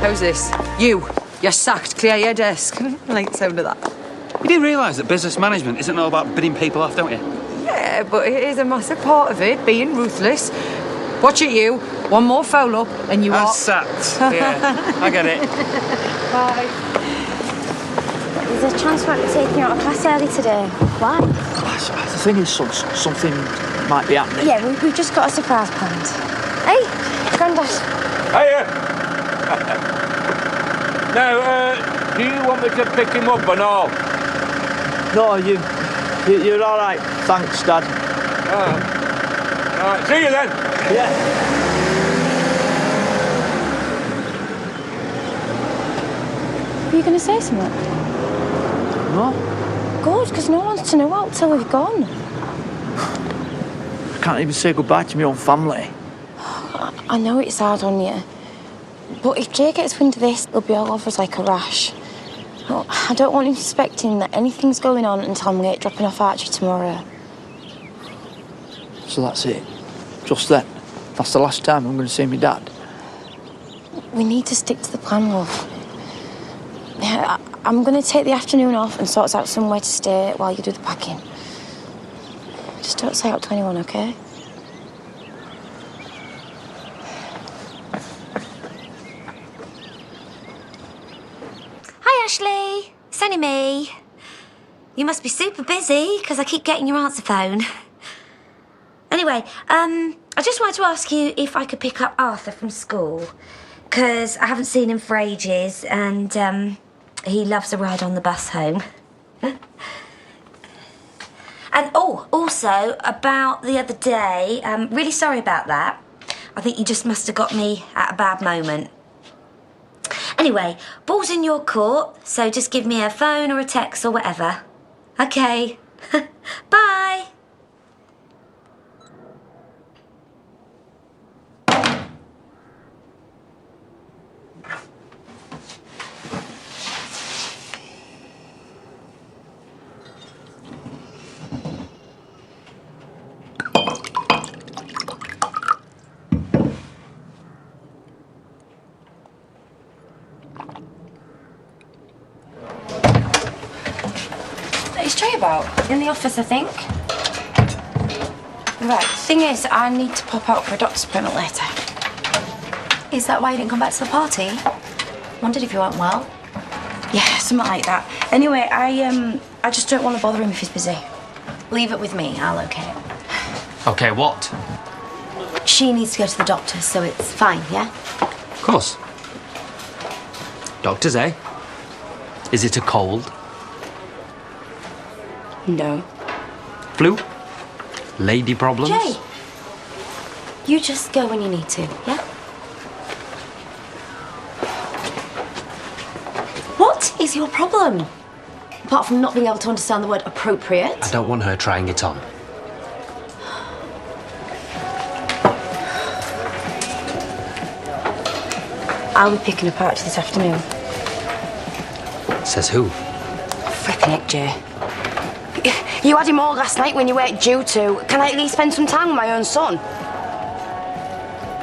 How's this? You're sacked. Clear your desk. I like the sound of that. You do realise that business management isn't all about bidding people off, don't you? Yeah, but it is a massive part of it, being ruthless. Watch it, you. One more foul up and you I'm are... sacked. Yeah, I get it. Bye. There's a chance we're taking you out of class early today. Why? The thing is, son, something might be happening. Yeah, we've just got a surprise planned. Hey, Grandad. Hiya! Now, do you want me to pick him up and all? No, you're all right. Thanks, Dad. All right, see you then. Yeah. Are you going to say something? No, Good, because no one wants to know out till we've gone. I can't even say goodbye to my own family. I know it's hard on you, but if Jay gets wind of this, it'll be all over us like a rash. Oh, I don't want him suspecting that anything's going on until I'm late dropping off Archie tomorrow. So that's it. Just then. That's the last time I'm going to see my dad. We need to stick to the plan, love. Yeah, I'm going to take the afternoon off and sort out somewhere to stay while you do the packing. Just don't say out to anyone, okay? Hi, Ashley. It's only me. You must be super busy, because I keep getting your answer phone. Anyway, I just wanted to ask you if I could pick up Arthur from school, because I haven't seen him for ages, and he loves a ride on the bus home. And, also, about the other day, really sorry about that. I think you just must have got me at a bad moment. Anyway, ball's in your court, so just give me a phone or a text or whatever. Okay. Bye. Is Jay about? In the office, I think. Right, thing is, I need to pop out for a doctor's appointment later. Is that why you didn't come back to the party? Wondered if you weren't well. Yeah, something like that. Anyway, I just don't want to bother him if he's busy. Leave it with me, I'll okay it. Okay, what? She needs to go to the doctor, so it's fine, yeah? Of course. Doctors, eh? Is it a cold? No. Flu? Lady problems? Jay! You just go when you need to, yeah? What is your problem? Apart from not being able to understand the word appropriate. I don't want her trying it on. I'll be picking up Archie this afternoon. Says who? Flipping it, Jay. You had him all last night when you weren't due to. Can I at least spend some time with my own son?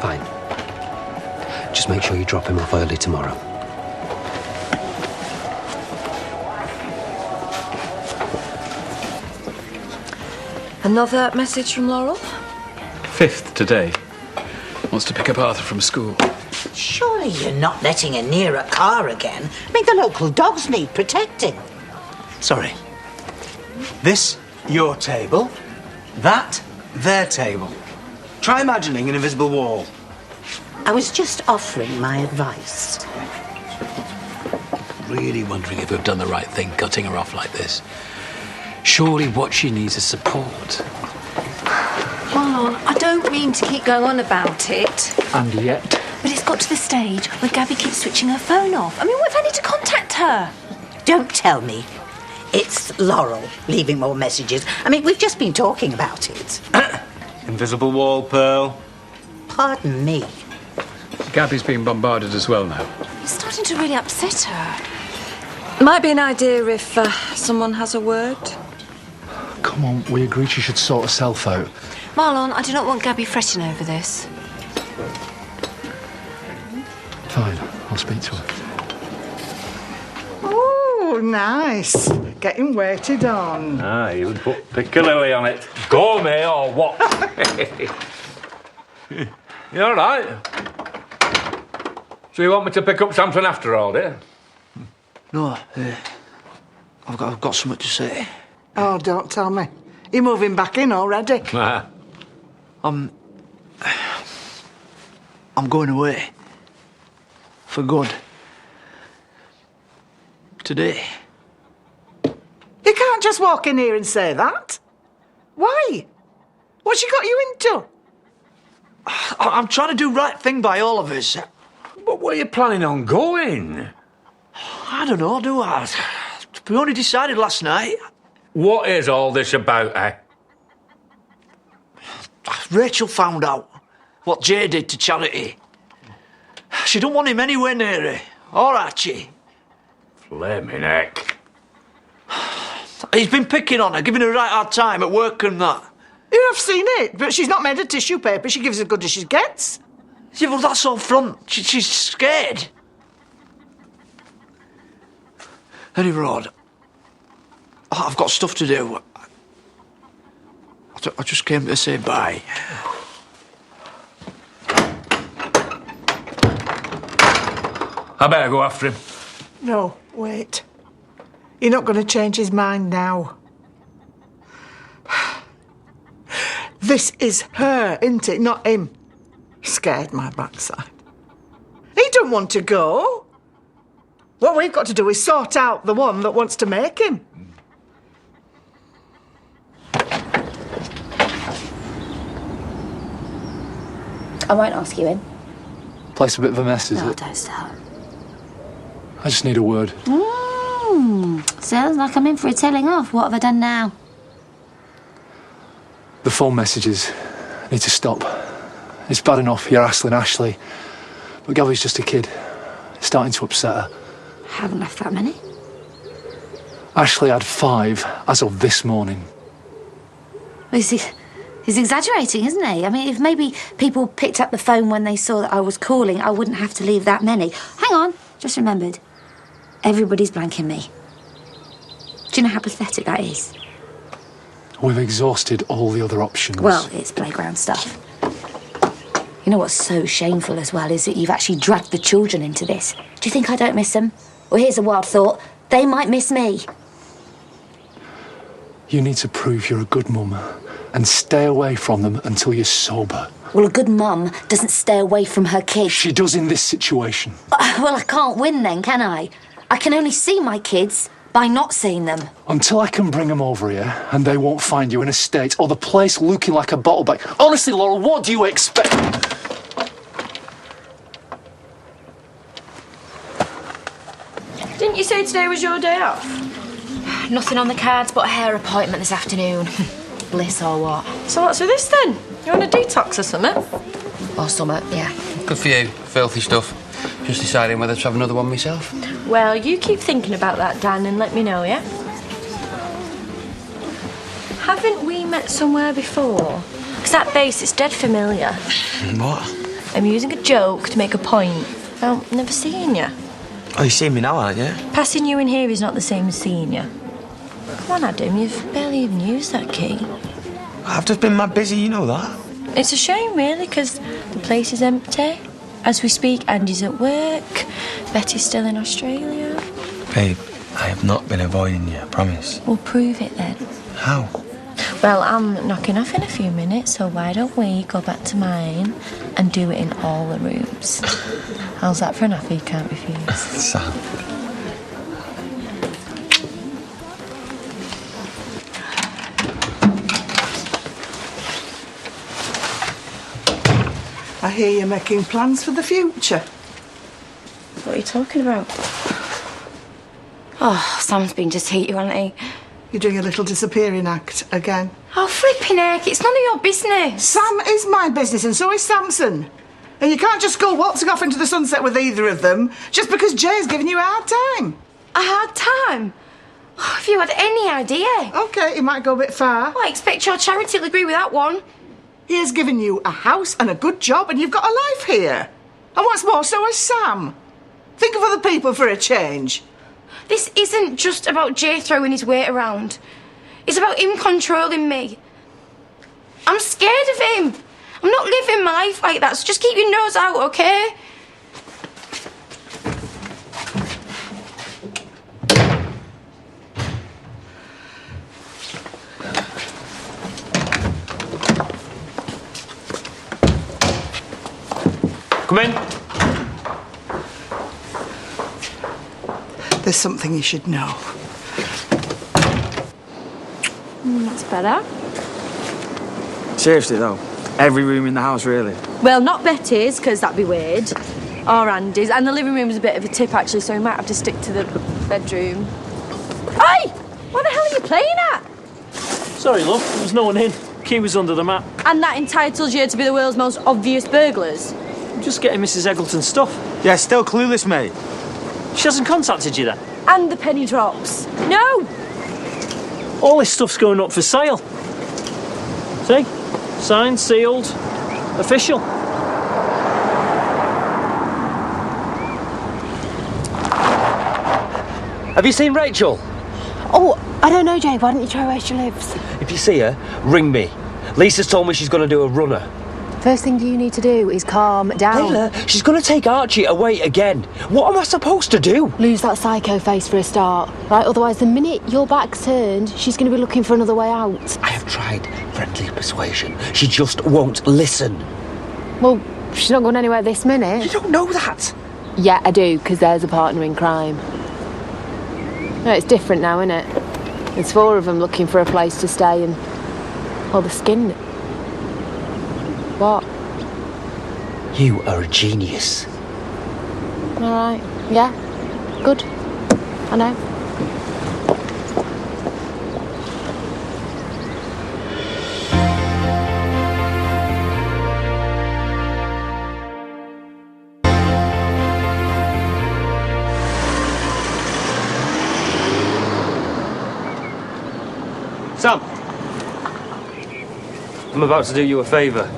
Fine. Just make sure you drop him off early tomorrow. Another message from Laurel? Fifth today. Wants to pick up Arthur from school. Surely you're not letting her near a car again. I mean, the local dogs need protecting. Sorry. This, your table. That, their table. Try imagining an invisible wall. I was just offering my advice. Really wondering if we've done the right thing cutting her off like this. Surely what she needs is support. Marlon, I don't mean to keep going on about it. And yet... But it's got to the stage where Gabby keeps switching her phone off. I mean, what if I need to contact her? Don't tell me it's Laurel leaving more messages. I mean, we've just been talking about it. Invisible wall, Pearl. Pardon me. Gabby's being bombarded as well now. It's starting to really upset her. Might be an idea if someone has a word. Come on, we agreed she should sort herself out. Marlon, I do not want Gabby fretting over this. Fine, I'll speak to her. Oh, nice. Getting waited on. Ah, you would put Piccadilly on it. Gourmet or what? You all right? So you want me to pick up Samson after all, dear? No, I've got something to say. Oh, don't tell me. You're moving back in already. Ah. I'm going away. For good. Today. You can't just walk in here and say that. Why? What's she got you into? I'm trying to do right thing by all of us. But where are you planning on going? I don't know, do I? We only decided last night. What is all this about, eh? Rachel found out what Jay did to Charity. She don't want him anywhere near her. Or Archie. Flaming heck. He's been picking on her, giving her a right hard time at work and that. You have seen it, but she's not made of tissue paper. She gives as good as she gets. Yeah, well, that's all front. She's scared. Any road. I've got stuff to do. I just came to say bye. I better go after him. No, wait. You're not going to change his mind now. This is her, isn't it? Not him. Scared my backside. He don't want to go. What we've got to do is sort out the one that wants to make him. I won't ask you in. Place a bit of a mess, is No, it? don't start. I just need a word. Sounds like I'm in for a telling off. What have I done now? The phone messages need to stop. It's bad enough you're hassling Ashley, but Gavi's just a kid. It's starting to upset her. Haven't left that many. Ashley had 5 as of this morning. He's exaggerating, isn't he? I mean, if maybe people picked up the phone when they saw that I was calling, I wouldn't have to leave that many. Hang on, just remembered. Everybody's blanking me. Do you know how pathetic that is? We've exhausted all the other options. Well, it's playground stuff. You know what's so shameful as well is that you've actually dragged the children into this. Do you think I don't miss them? Well, here's a wild thought. They might miss me. You need to prove you're a good mum and stay away from them until you're sober. Well, a good mum doesn't stay away from her kids. She does in this situation. Well, I can't win then, can I? I can only see my kids by not seeing them. Until I can bring them over here and they won't find you in a state or the place looking like a bottle bag. Honestly, Laurel, what do you expect? Didn't you say today was your day off? Nothing on the cards but a hair appointment this afternoon. Bliss or what? So what's with this then? You want a detox or something? Or something, yeah. Good for you. Filthy stuff. Just deciding whether to have another one myself. Well, you keep thinking about that, Dan, and let me know, yeah? Haven't we met somewhere before? Because that face, it's dead familiar. What? I'm using a joke to make a point. Well, never seen you. Oh, you've seen me now, aren't you? Passing you in here is not the same as seeing you. Come on, Adam, you've barely even used that key. I've just been mad busy, you know that. It's a shame, really, because the place is empty. As we speak, Andy's at work. Betty's still in Australia. Babe, I have not been avoiding you, I promise. We'll prove it then. How? Well, I'm knocking off in a few minutes, so why don't we go back to mine and do it in all the rooms? How's that for an offer you can't refuse? Sam. I hear you're making plans for the future. What are you talking about? Oh, Sam's been just hate you, hasn't he? You're doing a little disappearing act again. Oh, flipping heck, it's none of your business. Sam is my business and so is Samson. And you can't just go waltzing off into the sunset with either of them just because Jay's giving you a hard time. A hard time? Oh, have you had any idea? OK, it might go a bit far. Well, I expect your charity will agree with that one. He has given you a house and a good job and you've got a life here. And what's more, so has Sam. Think of other people for a change. This isn't just about Jay throwing his weight around. It's about him controlling me. I'm scared of him. I'm not living my life like that, so just keep your nose out, okay? Come in. There's something you should know. That's better. Seriously, though. Every room in the house, really. Well, not Betty's, because that'd be weird. Or Andy's. And the living room's a bit of a tip, actually, so we might have to stick to the bedroom. Hey! What the hell are you playing at? Sorry, love. There was no one in. Key was under the mat. And that entitles you to be the world's most obvious burglars? I'm just getting Mrs. Eggleton's stuff. Yeah, still clueless, mate. She hasn't contacted you then? And the penny drops. No! All this stuff's going up for sale. See? Signed, sealed, official. Have you seen Rachel? Oh, I don't know, Jay. Why don't you try where she lives? If you see her, ring me. Lisa's told me she's going to do a runner. First thing you need to do is calm down. Layla, she's going to take Archie away again. What am I supposed to do? Lose that psycho face for a start. Right, otherwise the minute your back's turned, she's going to be looking for another way out. I have tried friendly persuasion. She just won't listen. Well, she's not going anywhere this minute. You don't know that. Yeah, I do, because there's a partner in crime. No, it's different now, isn't it? There's 4 of them looking for a place to stay and... well, the skin... What? You are a genius. All right. Yeah. Good. I know. Sam. I'm about to do you a favour.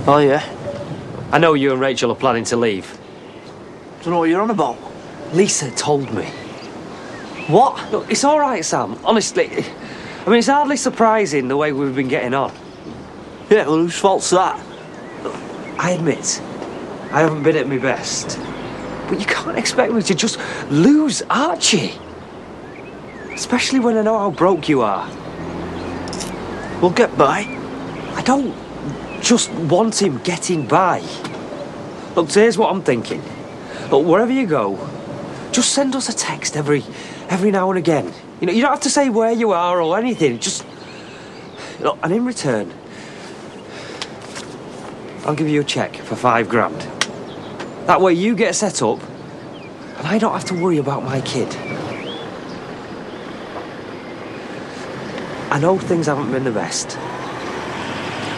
Oh, yeah? I know you and Rachel are planning to leave. Don't know what you're on about. Lisa told me. What? Look, it's all right, Sam. Honestly, I mean, it's hardly surprising the way we've been getting on. Yeah, well, whose fault's that? Look, I admit, I haven't been at my best. But you can't expect me to just lose Archie. Especially when I know how broke you are. We'll get by. I don't just want him getting by. Look, here's what I'm thinking. Look, wherever you go, just send us a text every now and again. You know, you don't have to say where you are or anything. Just, look, and in return, I'll give you a cheque for $5,000. That way you get set up, and I don't have to worry about my kid. I know things haven't been the best.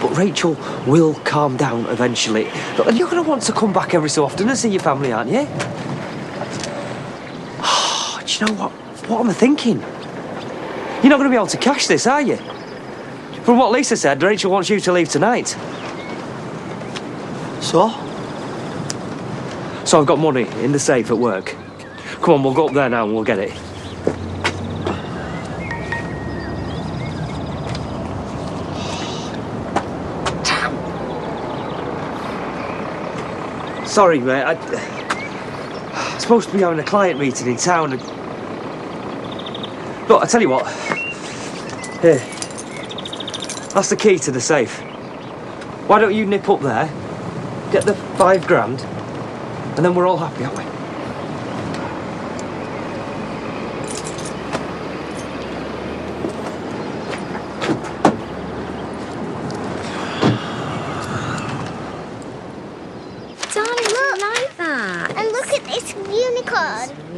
But Rachel will calm down eventually. Look, and you're going to want to come back every so often and see your family, aren't you? Oh, do you know what? What am I thinking? You're not going to be able to cash this, are you? From what Lisa said, Rachel wants you to leave tonight. So? So I've got money in the safe at work. Come on, we'll go up there now and we'll get it. Sorry, mate. I'm supposed to be having a client meeting in town. And... Look, I tell you what. Here. That's the key to the safe. Why don't you nip up there, get the $5,000, and then we're all happy, aren't we?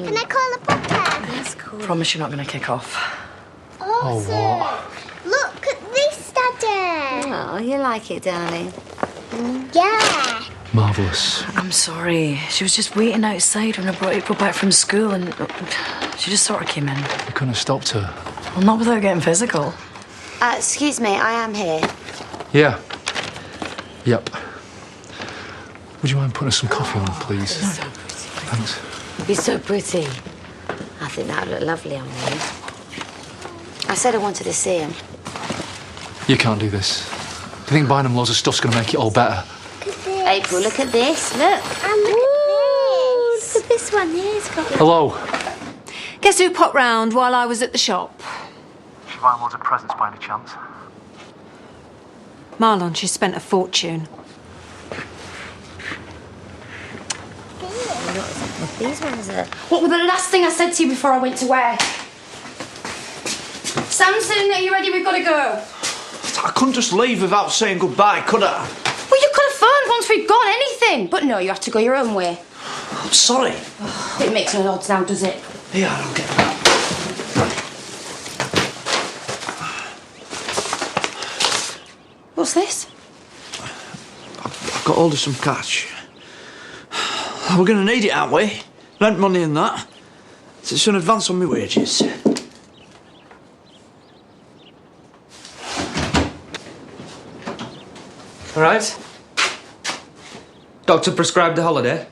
Can I call a papa? That's cool. Promise you're not going to kick off. Awesome. Oh, what? Look at this, Daddy. Oh, you like it, darling? Yeah. Marvellous. I'm sorry. She was just waiting outside when I brought April back from school and she just sort of came in. You couldn't have stopped her. Well, not without getting physical. Excuse me, I am here. Yeah. Yep. Would you mind putting us some coffee on, please? Thanks. You're so pretty. I think that would look lovely on you. I said I wanted to see him. You can't do this. Do you think buying them loads of stuff's going to make it all better? April, look at this. Look. Look at this one. Yeah, it's got... Hello. Guess who popped round while I was at the shop? She's buying loads of presents by any chance? Marlon, she spent a fortune. These ones are... What was the last thing I said to you before I went to work? Samson, are you ready? We've got to go. I couldn't just leave without saying goodbye, could I? Well, you could have phoned once we'd gone, anything. But no, you have to go your own way. I'm sorry. It makes no odds now, does it? Yeah, I don't get that. What's this? I've got hold of some cash. We're going to need it, aren't we? Rent money and that. It's an advance on my wages. All right. Doctor prescribed a holiday.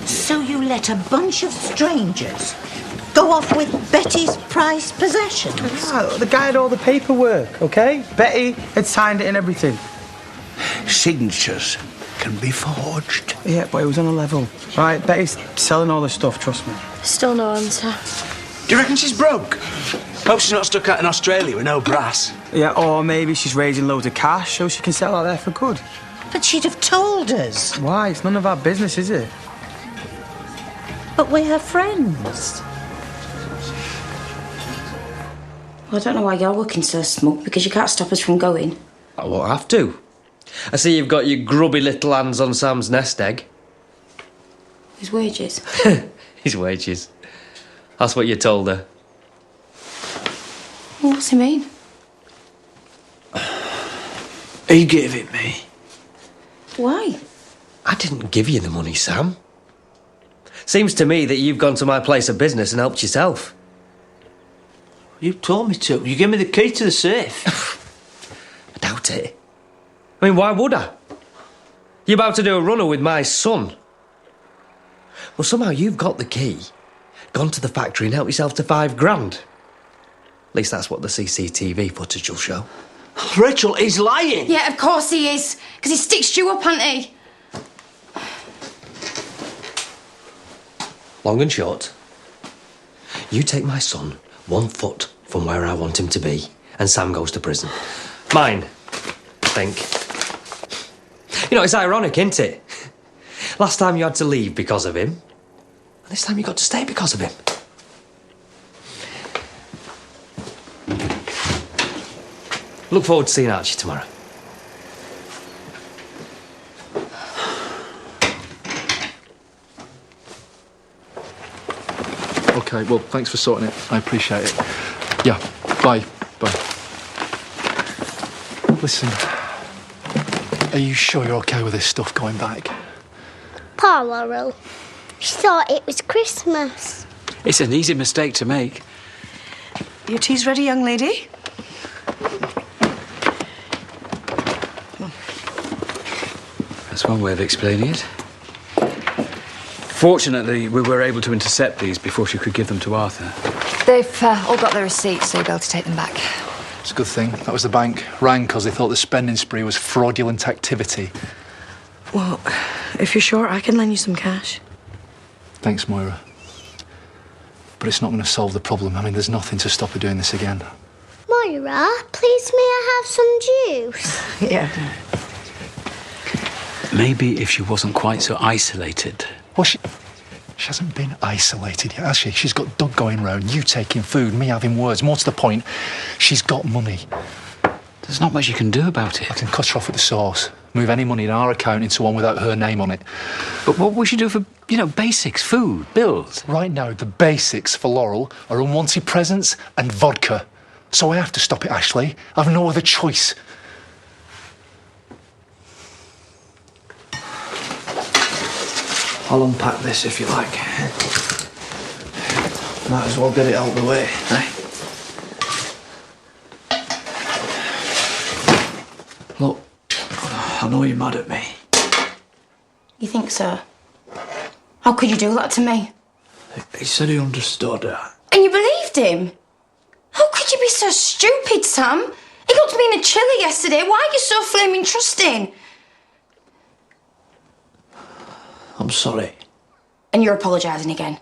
So you let a bunch of strangers go off with Betty's prized possessions? Yeah, the guy had all the paperwork, okay? Betty had signed it and everything. Signatures can be forged. Yeah, but it was on a level. Right, Betty's selling all this stuff, trust me. Still no answer. Do you reckon she's broke? Hope she's not stuck out in Australia with no brass. Yeah, or maybe she's raising loads of cash so she can sell out there for good. But she'd have told us. Why? It's none of our business, is it? But we're her friends. Well, I don't know why you're looking so smug, because you can't stop us from going. I won't have to. I see you've got your grubby little hands on Sam's nest egg. His wages. His wages. That's what you told her. Well, what's he mean? He gave it me. Why? I didn't give you the money, Sam. Seems to me that you've gone to my place of business and helped yourself. You told me to. You gave me the key to the safe. I doubt it. I mean, why would I? You're about to do a runner with my son. Well, somehow you've got the key, gone to the factory and helped yourself to $5,000. At least that's what the CCTV footage will show. Rachel, he's lying. Yeah, of course he is. Because he stitched you up, hasn't he? Long and short, you take my son 1 foot from where I want him to be, and Sam goes to prison. Mine, I think. You know, it's ironic, isn't it? Last time you had to leave because of him, and this time you got to stay because of him. Look forward to seeing Archie tomorrow. Okay, well, thanks for sorting it. I appreciate it. Yeah, bye. Bye. Listen, are you sure you're okay with this stuff going back? Poor Laurel. She thought it was Christmas. It's an easy mistake to make. Your tea's ready, young lady? That's one way of explaining it. Fortunately, we were able to intercept these before she could give them to Arthur. They've all got their receipts, so you'll be able to take them back. It's a good thing. That was the bank. Rang because they thought the spending spree was fraudulent activity. Well, if you're sure, I can lend you some cash. Thanks, Moira. But it's not going to solve the problem. I mean, there's nothing to stop her doing this again. Moira, please may I have some juice? Yeah. Maybe if she wasn't quite so isolated. Well, she hasn't been isolated yet, has she? She's got Doug going round, you taking food, me having words. More to the point, she's got money. There's not much you can do about it. I can cut her off at the source. Move any money in our account into one without her name on it. But what we should do for, basics, food, bills? Right now, the basics for Laurel are unwanted presents and vodka. So I have to stop it, Ashley. I've no other choice. I'll unpack this if you like. Might as well get it out of the way, eh? Look, I know you're mad at me. You think so? How could you do that to me? He said he understood her. And you believed him? How could you be so stupid, Sam? He got to me in a chili yesterday. Why are you so flaming trusting? I'm sorry. And you're apologising again.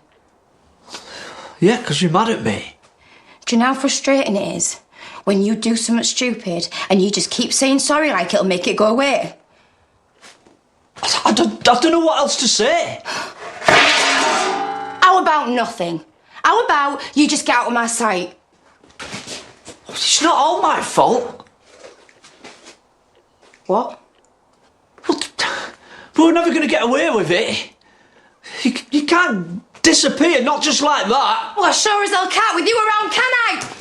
Yeah, because you're mad at me. Do you know how frustrating it is when you do something stupid and you just keep saying sorry like it'll make it go away? I don't know what else to say. How about nothing? How about you just get out of my sight? It's not all my fault. What? We're never going to get away with it. You can't disappear, not just like that. Well, I sure as hell can't with you around, can I?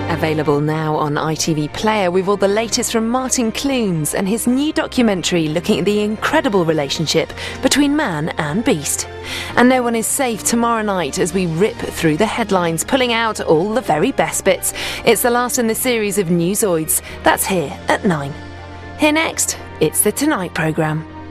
Available now on ITV Player with all the latest from Martin Clunes and his new documentary looking at the incredible relationship between man and beast. And no one is safe tomorrow night as we rip through the headlines, pulling out all the very best bits. It's the last in the series of Newsoids. That's here at 9. Here next, it's the Tonight programme.